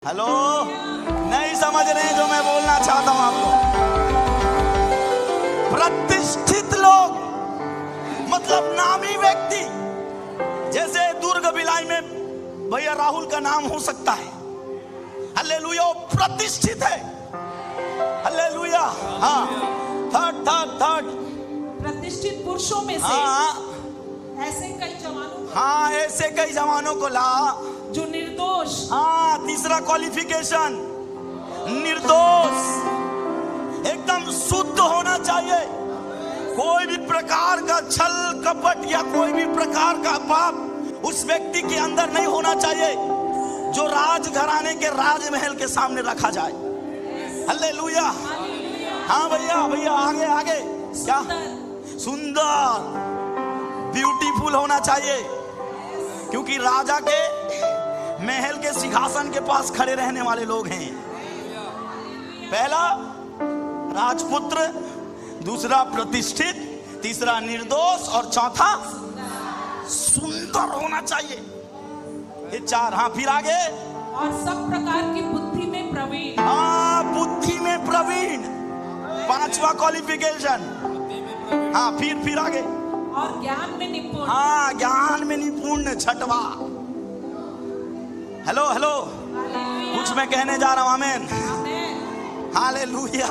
Hello, नहीं समझ रहे जो मैं बोलना चाहता हूं आप लोग। प्रतिष्ठित लोग मतलब नामी व्यक्ति, जैसे दुर्ग भिलाई में भैया राहुल का नाम हो सकता है। हालेलुया, वो प्रतिष्ठित है। हालेलुया। हाँ, थर्ड प्रतिष्ठित पुरुषों में से ऐसे कई जवानों को ला जो निर्दोष। हाँ, तीसरा क्वालिफिकेशन, निर्दोष, एकदम शुद्ध होना चाहिए। कोई भी प्रकार का छल कपट या कोई भी प्रकार का पाप उस व्यक्ति के अंदर नहीं होना चाहिए, जो राजघराने के राजमहल के सामने रखा जाए। हालेलुया। हाँ भैया, भैया आगे आगे। क्या सुंदर, ब्यूटीफुल होना चाहिए, क्योंकि राजा के महल के सिंहासन के पास खड़े रहने वाले लोग हैं। पहला राजपुत्र, दूसरा प्रतिष्ठित, तीसरा निर्दोष और चौथा सुंदर होना चाहिए। ये चार। हाँ, फिर आगे। और सब प्रकार की बुद्धि में प्रवीण। हाँ, बुद्धि में प्रवीण, पांचवा क्वालिफिकेशन। हाँ, फिर आगे। और ज्ञान में निपुण। हाँ, ज्ञान में निपुण, छठवा। हेलो हेलो, कुछ मैं कहने जा रहा हूं। आमीन, हालेलुया।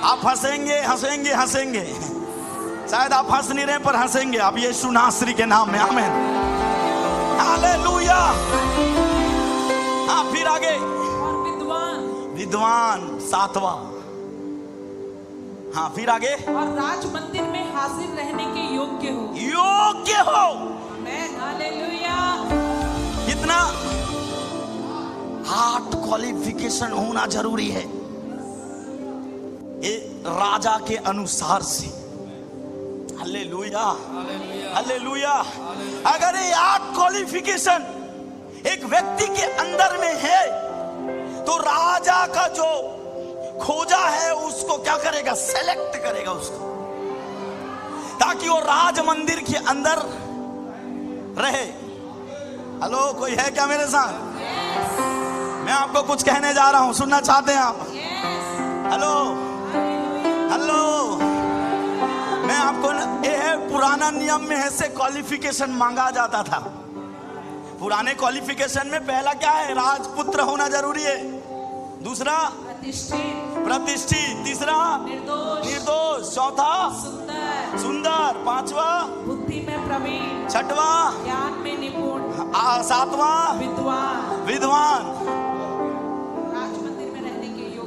आप हंसेंगे हंसेंगे हंसेंगे, शायद आप हंस नहीं रहे पर हंसेंगे आप यीशु नासरी के नाम में। आमीन, हालेलुया। हाँ, फिर आगे। और विद्वान। विद्वान, सातवां। हाँ, फिर आगे। और राज मंदिर में हाजिर रहने के योग्य हो। योग्य हो। आमीन, हालेलुया। कितना? 8 क्वालिफिकेशन होना जरूरी है ये राजा के अनुसार से। Hallelujah, hallelujah. अगर ये 8 क्वालिफिकेशन एक व्यक्ति के अंदर में है, तो राजा का जो खोजा है उसको क्या करेगा? सेलेक्ट करेगा उसको, ताकि वो राज मंदिर के अंदर रहे। हेलो, कोई है क्या मेरे साथ? मैं आपको कुछ कहने जा रहा हूं, सुनना चाहते हैं आप? हेलो हेलो, मैं आपको ये है, पुराना नियम में ऐसे क्वालिफिकेशन मांगा जाता था। पुराने क्वालिफिकेशन में पहला क्या है? राजपुत्र होना जरूरी है, दूसरा प्रतिष्ठित, तीसरा निर्दोष, चौथा सुंदर, पांचवा बुद्धि में प्रवीण, छठवा ज्ञान में निपुण, सातवां विद्वान,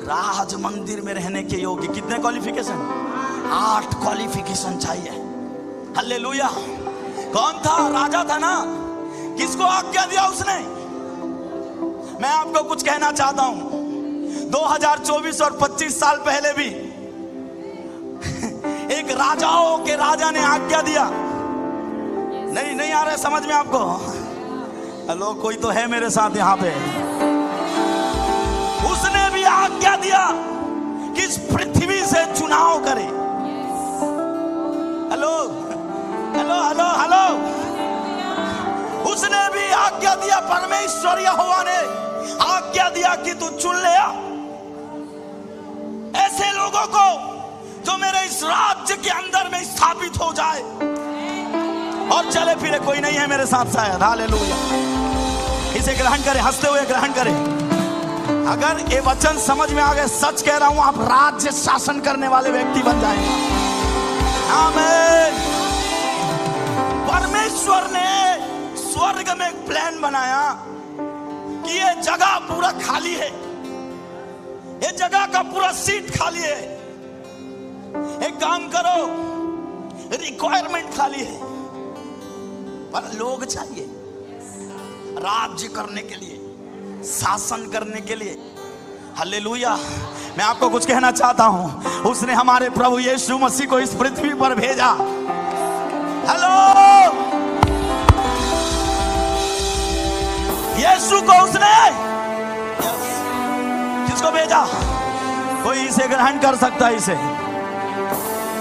राज मंदिर में रहने के योग्य। कितने क्वालिफिकेशन? 8 क्वालिफिकेशन चाहिए। हालेलुया। कौन था? राजा था ना। किसको आज्ञा दिया उसने? मैं आपको कुछ कहना चाहता हूं। 2024 और 25 साल पहले भी एक राजाओं के राजा ने आज्ञा दिया। नहीं आ रहा है समझ में आपको? हेलो, कोई तो है मेरे साथ यहाँ पे? उसने भी आज्ञा दिया कि इस पृथ्वी से चुनाव करे। हेलो हेलो हेलो हेलो, उसने भी आज्ञा दिया, परमेश्वर यहोवा ने आज्ञा दिया कि तू चुन ले ऐसे लोगों को जो मेरे इस राज्य के अंदर में स्थापित हो जाए और चले फिरे। कोई नहीं है मेरे साथ शायद? हालेलुया। इसे ग्रहण करें, हंसते हुए ग्रहण करें। अगर ये वचन समझ में आ गए, सच कह रहा हूं, आप राज्य शासन करने वाले व्यक्ति बन जाएंगे। आमीन। परमेश्वर ने स्वर्ग में एक प्लान बनाया कि ये जगह पूरा खाली है, ये जगह का पूरा सीट खाली है। एक काम करो, रिक्वायरमेंट खाली है पर लोग चाहिए राज्य करने के लिए, शासन करने के लिए। हालेलुया। मैं आपको कुछ कहना चाहता हूं। उसने हमारे प्रभु यीशु मसीह को इस पृथ्वी पर भेजा। हेलो, यीशु को उसने किसको भेजा? कोई इसे ग्रहण कर सकता है इसे?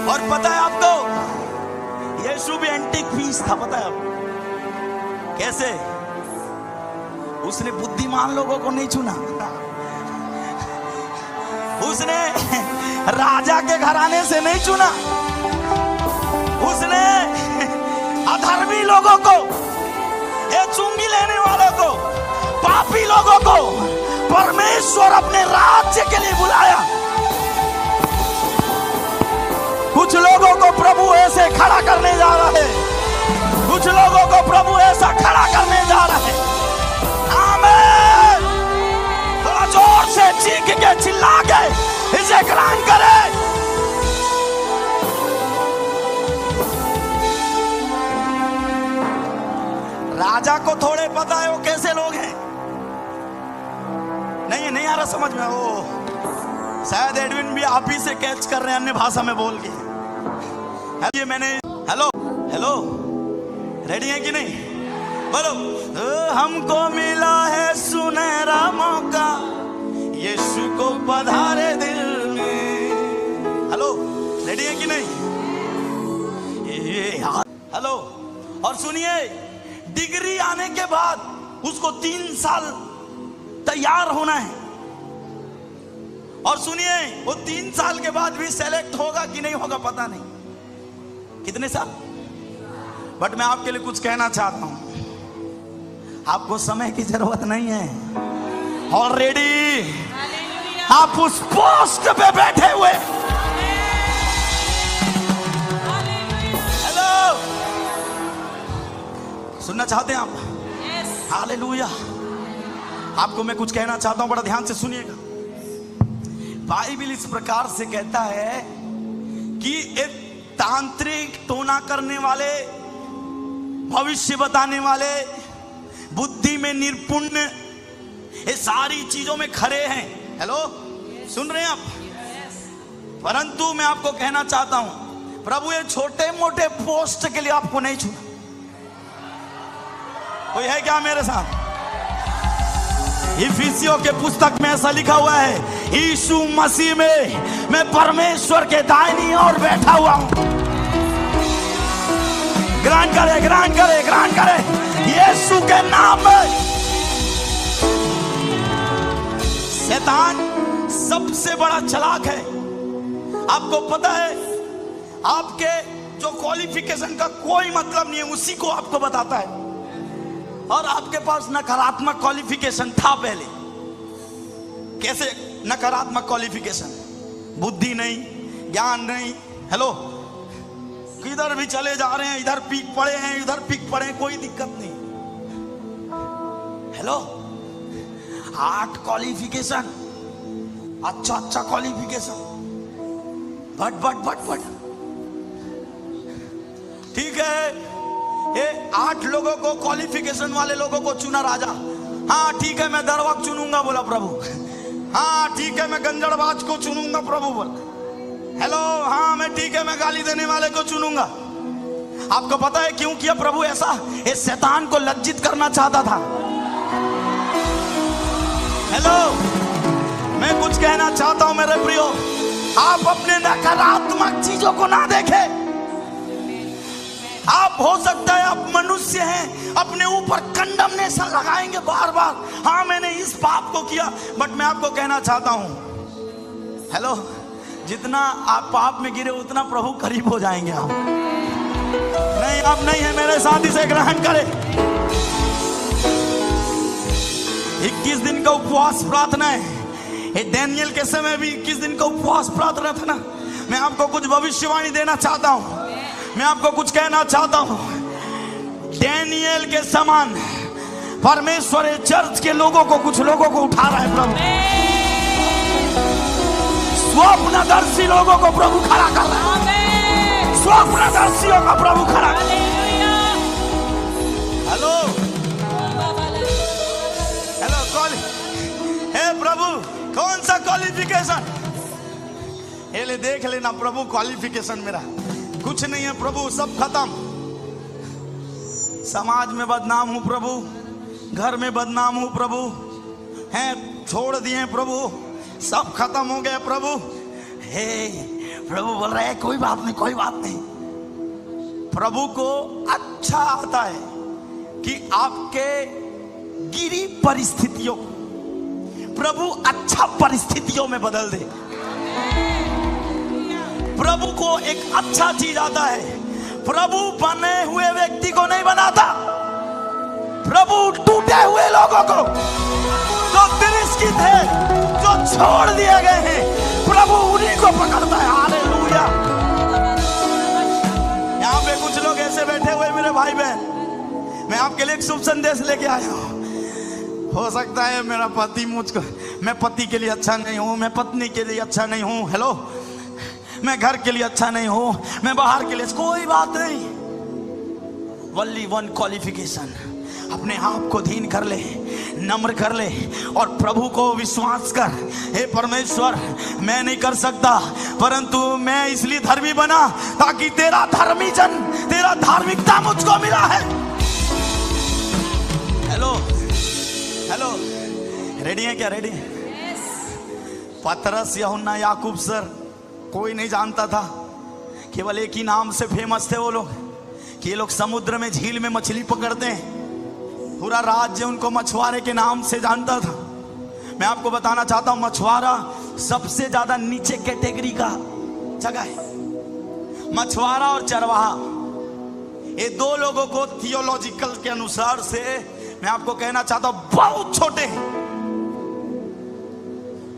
और पता है आपको, यीशु भी एंटीक पीस था। पता है आपको कैसे? उसने बुद्धिमान लोगों को नहीं चुना, उसने राजा के घराने से नहीं चुना, उसने अधर्मी लोगों को, ये चुंगी लेने वालों को, पापी लोगों को परमेश्वर अपने राज्य के लिए बुलाया। कुछ लोगों को प्रभु ऐसे खड़ा करने जा रहा है, कुछ लोगों को प्रभु ऐसा खड़ा करने जा रहा है। आमीन। थोड़ा जोर से चीख के चिल्ला के इसे ग्रहण करें। राजा को थोड़े पता है वो कैसे लोग हैं। नहीं आ रहा समझ में? वो शायद एडविन भी आप ही से कैच कर रहे हैं अन्य भाषा में बोल के। ये मैंने हेलो रेडी है कि नहीं? बोलो। हमको मिला है सुनहरा मौका, यीशु को पधारे दिल में। हेलो रेडी है कि नहीं? हेलो। और सुनिए, डिग्री आने के बाद उसको 3 साल तैयार होना है। और सुनिए, वो 3 साल के बाद भी सेलेक्ट होगा कि नहीं होगा पता नहीं। कितने साल? बट मैं आपके लिए कुछ कहना चाहता हूं, आपको समय की जरूरत नहीं है। ऑलरेडी आप उस पोस्ट पे बैठे हुए। हेलो, सुनना चाहते हैं आप? हालेलुया। आपको मैं कुछ कहना चाहता हूं, बड़ा ध्यान से सुनिएगा। बाइबल इस प्रकार से कहता है कि एक तांत्रिक, टोना करने वाले, भविष्य बताने वाले, बुद्धि में निपुण, ये सारी चीजों में खरे हैं। हेलो, सुन रहे हैं आप? परंतु मैं आपको कहना चाहता हूं, प्रभु ये छोटे मोटे पोस्ट के लिए आपको नहीं चुना। कोई है क्या मेरे साथ? इफिसियों के पुस्तक में ऐसा लिखा हुआ है, यीशु मसीह में मैं परमेश्वर के दाहिनी ओर बैठा हुआ हूं। ग्रहण करे, ग्रहण करे, ग्रहण करे यीशु के नाम में। शैतान सबसे बड़ा चालाक है। आपको पता है, आपके जो क्वालिफिकेशन का कोई मतलब नहीं है, उसी को आपको बताता है। और आपके पास नकारात्मक क्वालिफिकेशन था पहले। कैसे नकारात्मक क्वालिफिकेशन? बुद्धि नहीं, ज्ञान नहीं। हेलो, किधर भी चले जा रहे हैं, इधर पीक पड़े हैं, इधर पीक पड़े हैं, कोई दिक्कत नहीं। हेलो, 8 क्वालिफिकेशन, अच्छा क्वालिफिकेशन, बट ठीक है। ये 8 लोगों को, क्वालिफिकेशन वाले लोगों को चुना राजा। हाँ ठीक है, मैं दरवक चुनूंगा बोला प्रभु। हाँ ठीक है, मैं गंजड़बाज को चुनूंगा प्रभु बोला। हेलो, हाँ मैं ठीक है, मैं गाली देने वाले को चुनूंगा। आपको पता है क्यों किया प्रभु ऐसा? इस शैतान को लज्जित करना चाहता था। हेलो, मैं कुछ कहना चाहता हूं मेरे प्रियो, आप अपने नकारात्मक चीजों को ना देखें। आप, हो सकता है आप मनुष्य हैं, अपने ऊपर कंडमनेशन लगाएंगे बार बार, हाँ मैंने इस पाप को किया। बट मैं आपको कहना चाहता हूं, हेलो, जितना आप पाप में गिरे उतना प्रभु करीब हो जाएंगे आप। नहीं, आप नहीं है मेरे साथ, इसे ग्रहण करें। 21 दिन का उपवास प्रार्थना है। ये डैनियल के समय भी 21 दिन का उपवास प्रार्थना था ना। मैं आपको कुछ भविष्यवाणी देना चाहता हूं, मैं आपको कुछ कहना चाहता हूं। डैनियल के समान परमेश्वर चर्च के लोगों को, कुछ लोगों को उठा रहा है प्रभु। स्वप्नदर्शी लोगों को प्रभु खड़ा कर रहा है। स्वप्नदर्शियों का प्रभु खड़ा। हेलो हे प्रभु, कौन सा क्वालिफिकेशन? ये ले देख लेना प्रभु, क्वालिफिकेशन मेरा कुछ नहीं है प्रभु, सब खत्म। समाज में बदनाम हूं प्रभु, घर में बदनाम हूं प्रभु, हैं छोड़ दिए प्रभु, सब खत्म हो गया प्रभु। हे प्रभु बोल रहे हैं कोई बात नहीं, कोई बात नहीं। प्रभु को अच्छा आता है कि आपके गिरी परिस्थितियों प्रभु अच्छा परिस्थितियों में बदल दे। प्रभु को एक अच्छा चीज आता है, प्रभु बने हुए व्यक्ति को नहीं बनाता, प्रभु टूटे हुए लोगों को, जो तिरस्कृत है, जो छोड़ दिए गए हैं, प्रभु उन्हीं को पकड़ता है। हालेलुया। यहाँ पे कुछ लोग ऐसे बैठे हुए मेरे भाई बहन, मैं आपके लिए एक शुभ संदेश लेके आया हूं। हो सकता है मेरा पति मुझको, मैं पति के लिए अच्छा नहीं हूं, मैं पत्नी के लिए अच्छा नहीं हूं, हेलो, मैं घर के लिए अच्छा नहीं हूं, मैं बाहर के लिए, कोई बात नहीं। ओनली वन क्वालिफिकेशन, अपने आप को दीन कर ले, नम्र कर ले और प्रभु को विश्वास कर। हे परमेश्वर, मैं नहीं कर सकता, परंतु मैं इसलिए धर्मी बना ताकि तेरा धर्मी जन, तेरा धार्मिकता मुझको मिला है। हेलो हेलो, रेडी है क्या? रेडी है? पतरस, यूहन्ना, याकूब सर कोई नहीं जानता था, केवल एक ही नाम से फेमस थे वो लोग कि ये लोग समुद्र में, झील में मछली पकड़ते हैं। पूरा राज्य उनको मछुआरे के नाम से जानता था। मैं आपको बताना चाहता हूं, मछुआरा सबसे ज्यादा नीचे कैटेगरी का जगह है। मछुआरा और चरवाहा, ये दो लोगों को थियोलॉजिकल के अनुसार से मैं आपको कहना चाहता हूं बहुत छोटे हैं।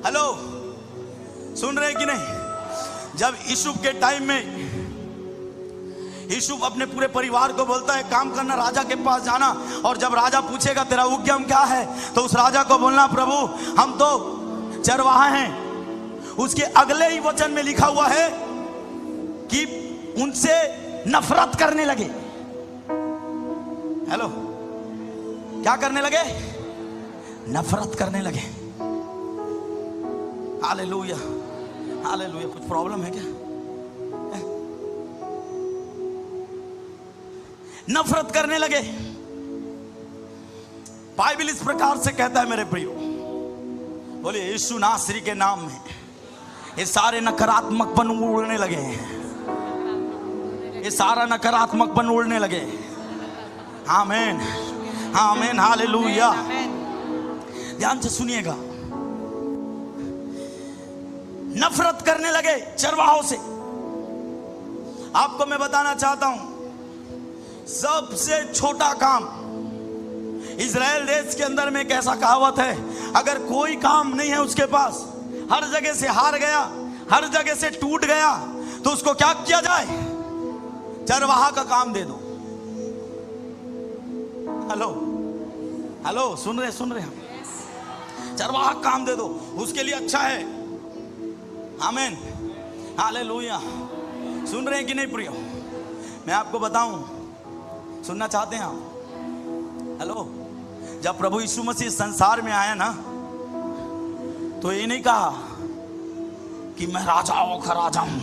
हेलो, सुन रहे हैं कि नहीं? जब यूसुफ के टाइम में यूसुफ अपने पूरे परिवार को बोलता है काम करना, राजा के पास जाना, और जब राजा पूछेगा तेरा उद्यम क्या है, तो उस राजा को बोलना प्रभु हम तो चरवाहा हैं। उसके अगले ही वचन में लिखा हुआ है कि उनसे नफरत करने लगे। हेलो, क्या करने लगे? नफरत करने लगे। Hallelujah, hallelujah. कुछ प्रॉब्लम है क्या? नफरत करने लगे। बाइबल इस प्रकार से कहता है मेरे प्रियो, बोले यीशु नासरी के नाम में ये सारे नकारात्मकपन उड़ने लगे हैं, ये सारा नकारात्मकपन उड़ने लगे। आमीन, आमीन, हालेलुया। ध्यान से सुनिएगा, नफरत करने लगे चरवाहों से। आपको मैं बताना चाहता हूं, सबसे छोटा काम इज़राइल देश के अंदर में एक ऐसा कहावत है, अगर कोई काम नहीं है उसके पास, हर जगह से हार गया, हर जगह से टूट गया, तो उसको क्या किया जाए? चरवाहा का काम दे दो। हेलो हेलो, सुन रहे हैं? चरवाहा काम दे दो, उसके लिए अच्छा है। आमीन, हालेलुया। सुन रहे हैं कि नहीं प्रियो? मैं आपको बताऊं, सुनना चाहते हैं आप? हेलो, जब प्रभु यीशु मसीह संसार में आया ना, तो ये नहीं कहा कि मैं राजाओं का राजा हूं,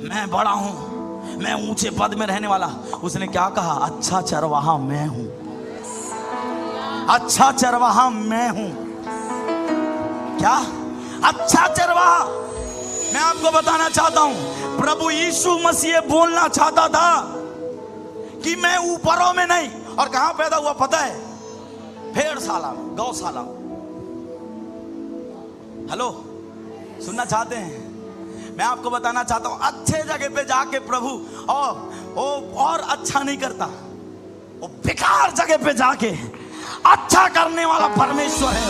मैं बड़ा हूं, मैं ऊंचे पद में रहने वाला। उसने क्या कहा? अच्छा चरवाहा मैं हूं, अच्छा चरवाहा मैं हूं। क्या? अच्छा चरवाहा। मैं आपको बताना चाहता हूं, प्रभु यीशु मसीह बोलना चाहता था कि मैं ऊपरों में नहीं, और कहां पैदा हुआ पता है? भेड़शाला में, गौशाला। हेलो, सुनना चाहते हैं? मैं आपको बताना चाहता हूं, अच्छे जगह पे जाके प्रभु और अच्छा नहीं करता, वो बेकार जगह पे जाके अच्छा करने वाला परमेश्वर है।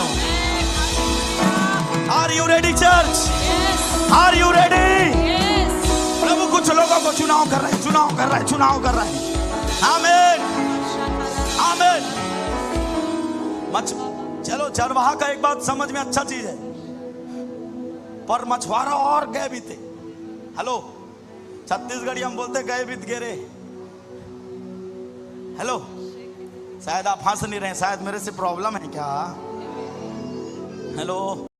Are you ready church? Are you ready? प्रभु कुछ लोगों को चुनाव कर रहे हैं, चुनाव कर रहे हैं, चुनाव कर रहे हैं। आमीन, आमीन। चलो, चरवाहा का एक बात समझ में अच्छा चीज है, पर मछुआरा और गए बीते। हेलो, छत्तीसगढ़ी हम बोलते गए बीत गेरे। हेलो, शायद आप हंस नहीं रहे, शायद मेरे से प्रॉब्लम है क्या? हेलो।